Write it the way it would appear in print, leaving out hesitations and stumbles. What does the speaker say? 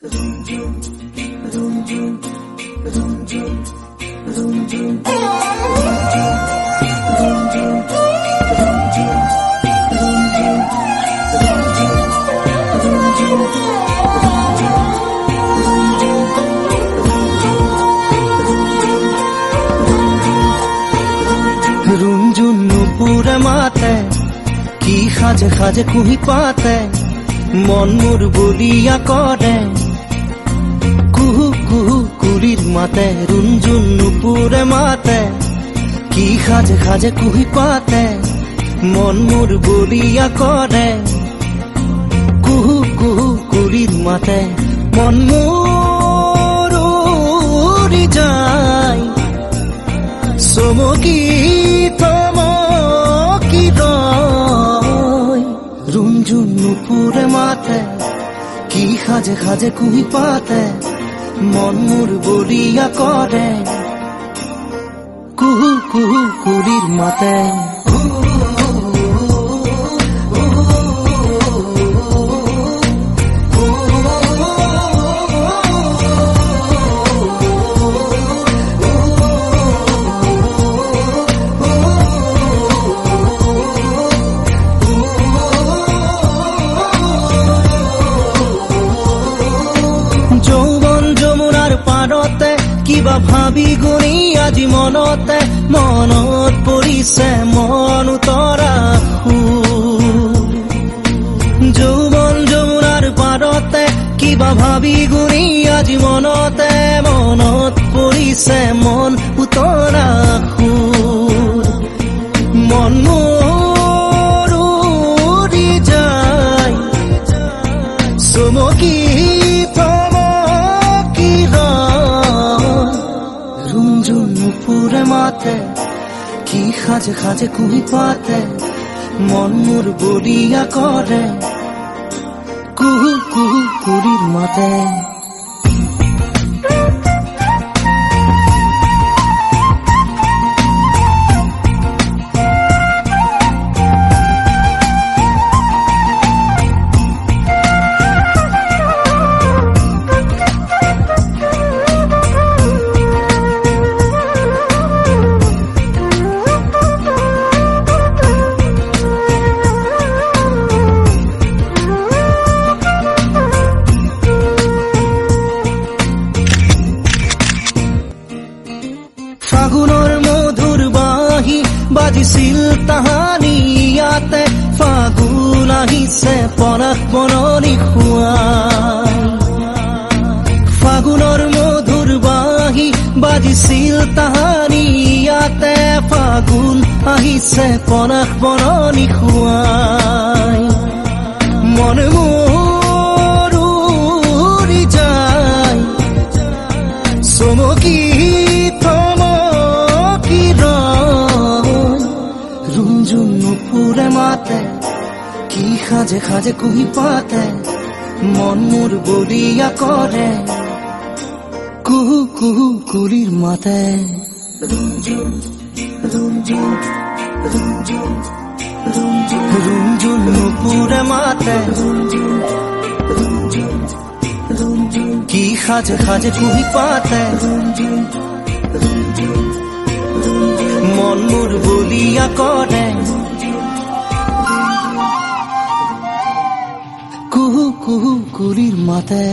रुंझुन नुपुरे माते की खाजे खाजे कुही पाते मन मोर बलिया करे कुहू कुहू कुलिर माते रुंझुन नुपुरे माते की खाजे खाजे कुही पाते मन मोर बलिया करे कुहू कुहू कुलिर माते मन मोर उड़ी जाय सोमकी रुंझुन नुपुरे माते की खाजे खाजे कुही पाते मन मोर बलिया करे कुहू कुहू कुलिर माते কিবা ভাবি গুণি আজি মনতে মনত পৰিছে মন উতৰা যৌৱন যমুনাৰ পাৰতে কিবা ভাবি গুণি আজি মনতে মনত পৰিছে মন উতৰা মন মোৰ উৰি যায় চমকি नुपुरे माते की खाजे खाजे कुही पाते मन मोर बलिया करे कुहू कुहू कुलिर माते ফাগুনৰ মধুৰ বাঁহী বাজিছিল তাহানি ইয়াতে ফাগুন আহিছে পনাস বননি খুৱাই ফাগুনৰ মধুৰ বাঁহী বাজিছিল তাহানি ইয়াতে ফাগুন আহিছে পনাস বননি খুৱাই মন মোৰ উৰি যায় চমকি रुंझुन नुपुरे माते की खाजे खाजे कुही पाते मन मोर बलिया करे कुहू कुहू कुलिर माते रुंझुन नुपुरे माते की खाजे खाजे कुही पाते मन मोर बलिया करे कुहू कुहू कुलिर माते।